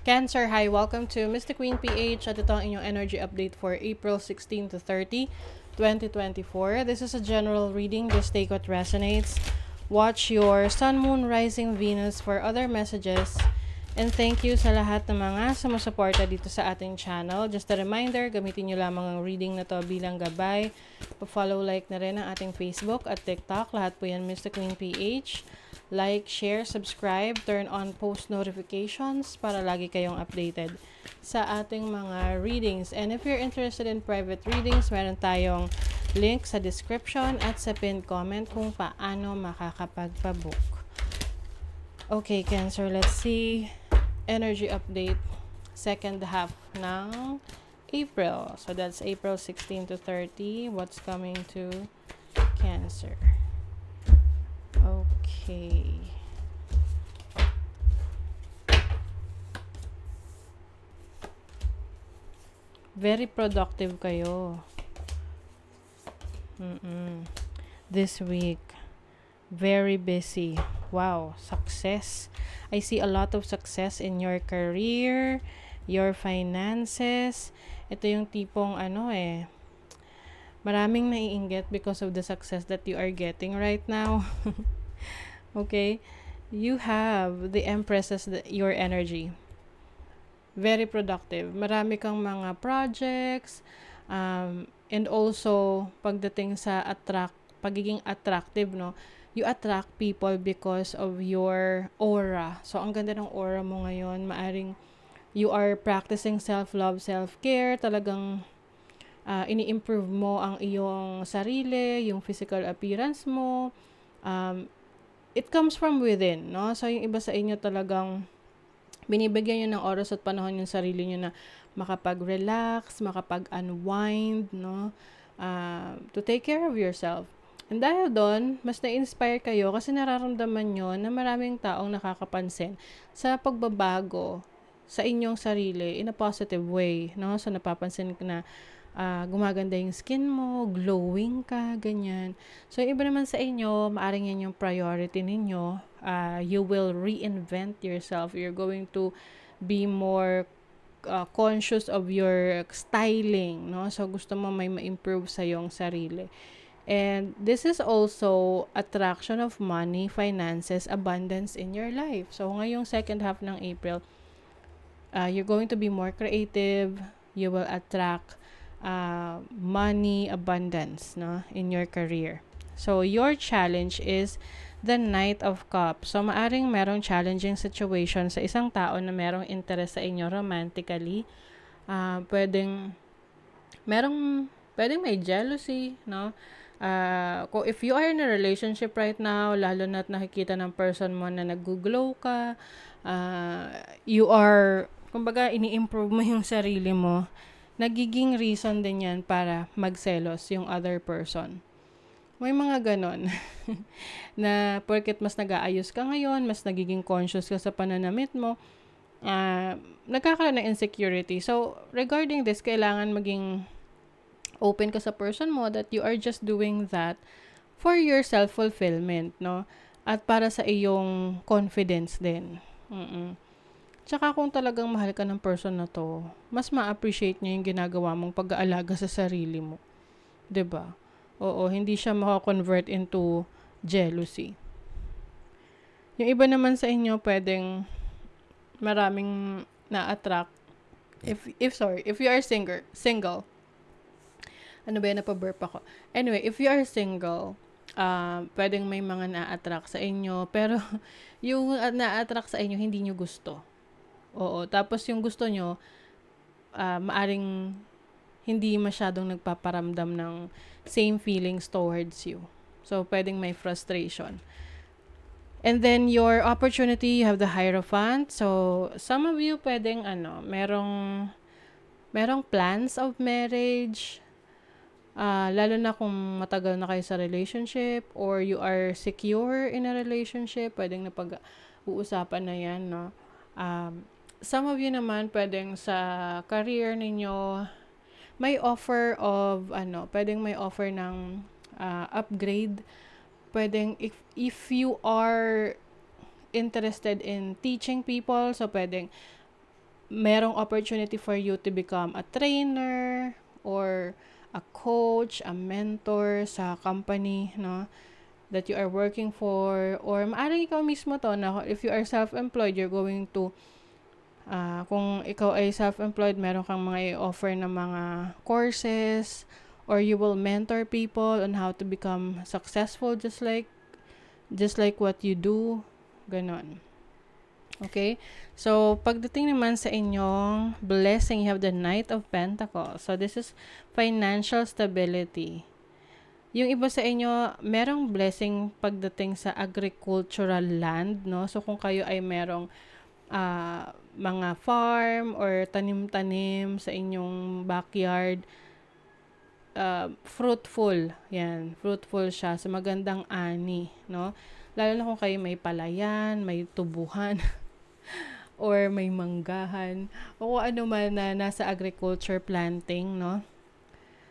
Cancer, hi! Welcome to Mystic Queen PH at ito ang inyong energy update for April 16 to 30, 2024. This is a general reading. Just take what resonates. Watch your Sun, Moon, Rising, Venus for other messages. And thank you sa lahat ng mga sumusuporta dito sa ating channel. Just a reminder, gamitin nyo lamang ang reading na to bilang gabay. Pa-follow, like na rin ang ating Facebook at TikTok. Lahat po yan Mystic Queen PH. Like, share, subscribe, turn on post notifications para lagi kayong updated sa ating mga readings. And if you're interested in private readings, meron tayong link sa description at sa pinned comment kung paano makakapagpabook. Okay, Cancer, let's see. Energy update, second half ng April. So that's April 16 to 30. What's coming to Cancer? Okay. Very productive kayo. This week. Very busy. Wow, success. I see a lot of success in your career, your finances. Ito yung tipong maraming naiinggit because of the success that you are getting right now. Okay? You have the Empress as your energy. Very productive. Marami kang mga projects. And also, pagdating sa pagiging attractive, no? You attract people because of your aura. So, ang ganda ng aura mo ngayon. Maaring you are practicing self-love, self-care. Talagang ini-improve mo ang iyong sarili, yung physical appearance mo. It comes from within, no? So, yung iba sa inyo talagang binibigyan nyo ng oras at panahon yung sarili nyo na makapag-relax, makapag-unwind, no? To take care of yourself. And dahil doon, mas na-inspire kayo kasi nararamdaman nyo na maraming taong nakakapansin sa pagbabago sa inyong sarili in a positive way, no? So, napapansin na gumaganda yung skin mo, glowing ka, ganyan. So, yung iba naman sa inyo, maaring yan yung priority ninyo. You will reinvent yourself. You're going to be more conscious of your styling, no? So, gusto mo may ma-improve sa yung sarili. And this is also attraction of money, finances, abundance in your life. So, ngayong second half ng April, you're going to be more creative. You will attract money, abundance, no, in your career. So, your challenge is the Knight of Cups. So, maaring merong challenging situation sa isang tao na merong interest sa inyo romantically. Pwedeng may jealousy, no? If you are in a relationship right now, lalo na't nakikita ng person mo na nag-glow ka, you are, kumbaga, ini-improve mo yung sarili mo, nagiging reason din yan para magselos yung other person. May mga ganon na porket mas nag-aayos ka ngayon, mas nagiging conscious ka sa pananamit mo, nagkakaroon ng insecurity. So, regarding this, kailangan maging open ka sa person mo that you are just doing that for your self-fulfillment, no? At para sa iyong confidence din. Tsaka kung talagang mahal ka ng person na to, mas ma-appreciate niya yung ginagawa mong pag-aalaga sa sarili mo. 'Di ba? Oo, hindi siya maka-convert into jealousy. Yung iba naman sa inyo, pwedeng maraming na-attract. If you are single. Ano ba yan? Napaburp ako. Anyway, if you are single, pwedeng may mga na-attract sa inyo, pero yung na-attract sa inyo, hindi nyo gusto. Oo. Tapos yung gusto nyo, maaring hindi masyadong nagpaparamdam ng same feelings towards you. So, pwedeng may frustration. And then, your opportunity, you have the Hierophant. So, some of you pwedeng, merong plans of marriage, lalo na kung matagal na kayo sa relationship or you are secure in a relationship, pwedeng napag-uusapan na yan, no? Some of you naman, pwedeng sa career ninyo, may offer of, pwedeng may offer ng upgrade. Pwedeng, if you are interested in teaching people, so pwedeng merong opportunity for you to become a trainer or a coach, a mentor sa company, no, that you are working for, or maaaring ikaw mismo to na if you are self-employed, you're going to kung ikaw ay self-employed, meron kang mga i-offer na mga courses, or you will mentor people on how to become successful just like what you do, ganon. Okay? So, pagdating naman sa inyong blessing, you have the Knight of Pentacles. So, this is financial stability. Yung iba sa inyo, merong blessing pagdating sa agricultural land, no? So, kung kayo ay merong mga farm or tanim-tanim sa inyong backyard, fruitful. Yan, fruitful siya sa magandang ani, no? Lalo na kung kayo may palayan, may tubuhan, or may manggahan, o kung ano man na nasa agriculture planting, no?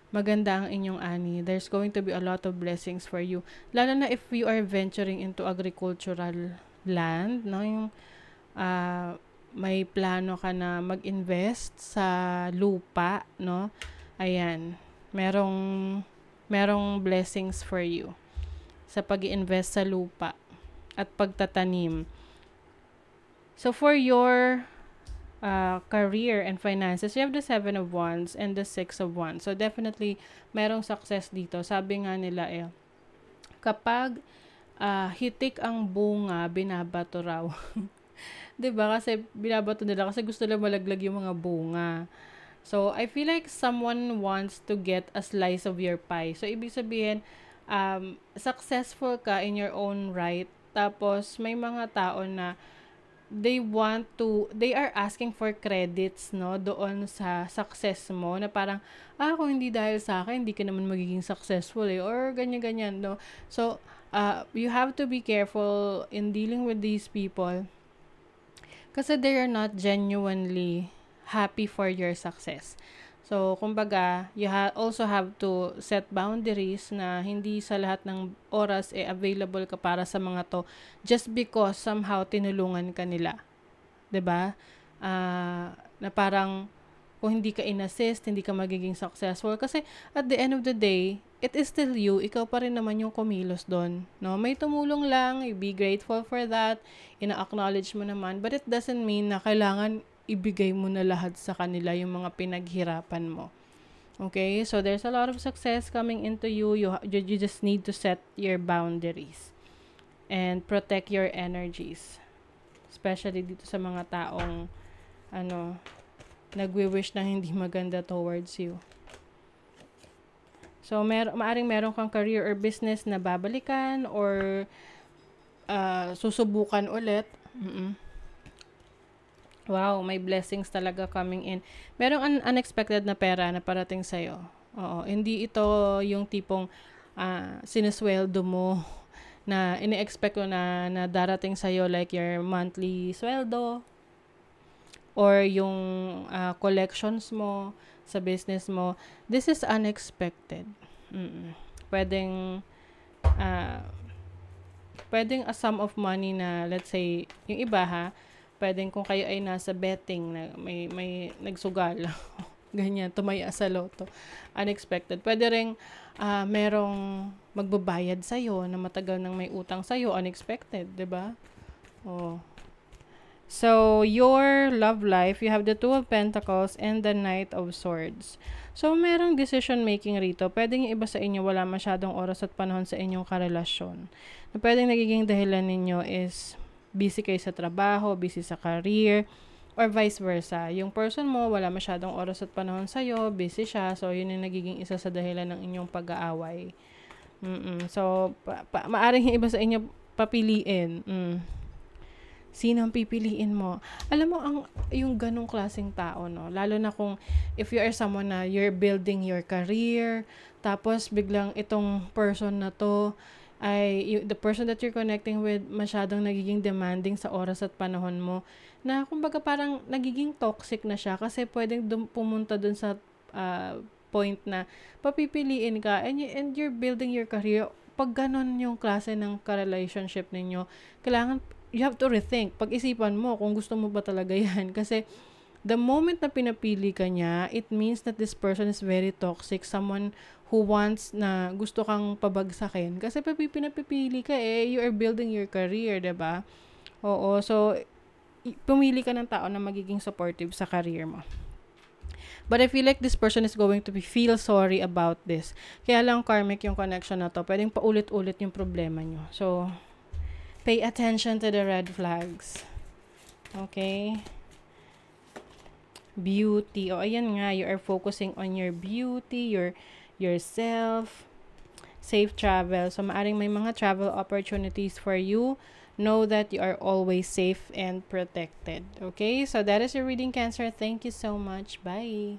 Maganda ang inyong ani. There's going to be a lot of blessings for you. Lalo na if you are venturing into agricultural land, no? Yung may plano ka na mag-invest sa lupa, no? Ayan. Merong blessings for you sa pag-i-invest sa lupa at pagtatanim. So, for your career and finances, you have the 7 of Wands and the 6 of Wands. So, definitely, merong success dito. Sabi nga nila kapag hitik ang bunga, binabato raw. 'Di ba? Kasi binabato nila kasi gusto nila malaglag yung mga bunga. So, I feel like someone wants to get a slice of your pie. So, ibig sabihin, successful ka in your own right. Tapos, may mga tao na they are asking for credits, no, doon sa success mo, na parang, kung hindi dahil sa akin, hindi ka naman magiging successful or ganyan-ganyan, no. So, you have to be careful in dealing with these people kasi they are not genuinely happy for your success. So, kumbaga, you also have to set boundaries na hindi sa lahat ng oras available ka para sa mga to just because somehow tinulungan ka nila. 'Di ba? Na parang kung hindi ka inassist, hindi ka magiging successful kasi at the end of the day, it is still you. Ikaw pa rin naman yung kumilos doon, no? May tumulong lang, you be grateful for that, ina-acknowledge mo naman, but it doesn't mean na kailangan ibigay mo na lahat sa kanila yung mga pinaghirapan mo. Okay? So, there's a lot of success coming into you. You just need to set your boundaries and protect your energies. Especially dito sa mga taong nagwi-wish na hindi maganda towards you. So, maaring meron kang career or business na babalikan or susubukan ulit. Wow, may blessings talaga coming in. Merong unexpected na pera na parating sa'yo. Oo, hindi ito yung tipong sinusweldo mo na ini-expect ko na darating sa'yo like your monthly sweldo or yung collections mo sa business mo. This is unexpected. Pwedeng a sum of money na, let's say, yung iba pwedeng kung kayo ay nasa betting na may nagsugal, ganyan, tumaya sa loto, unexpected. Pwede ring merong magbabayad sa'yo na matagal nang may utang sa'yo, unexpected, 'di ba? Oh. So, your love life, you have the 2 of Pentacles and the Knight of Swords. So, merong decision making rito. Pwedeng yung iba sa inyo wala masyadong oras at panahon sa inyong karelasyon. Na pwedeng nagiging dahilan ninyo is busy kayo sa trabaho, busy sa career, or vice versa. Yung person mo, wala masyadong oras at panahon sa'yo, busy siya, so yun yung nagiging isa sa dahilan ng inyong pag-aaway. So, maaring yung iba sa inyo papiliin. Sino ang pipiliin mo? Alam mo, yung ganong klaseng tao, no? Lalo na kung if you are someone na you're building your career, tapos biglang itong person na to, the person that you're connecting with masyadong nagiging demanding sa oras at panahon mo, na kumbaga parang nagiging toxic na siya kasi pwedeng pumunta dun sa point na papipiliin ka and you're building your career. Pag ganon yung klase ng ka-relationship ninyo, kailangan you have to rethink. Pag-isipan mo kung gusto mo ba talaga yan kasi The moment na pinapili ka niya, it means that this person is very toxic. Someone who wants na gusto kang pabagsakin. Kasi pinapipili ka you are building your career, 'di ba? Oo, so pumili ka ng tao na magiging supportive sa career mo. But I feel like this person is going to feel sorry about this. Kaya lang karmic yung connection na to. Pwedeng paulit-ulit yung problema nyo. So, pay attention to the red flags. Okay? Beauty. O, ayan nga. You are focusing on your beauty, yourself. Safe travel. So, maaring may mga travel opportunities for you. Know that you are always safe and protected. Okay? So, that is your reading, Cancer. Thank you so much. Bye.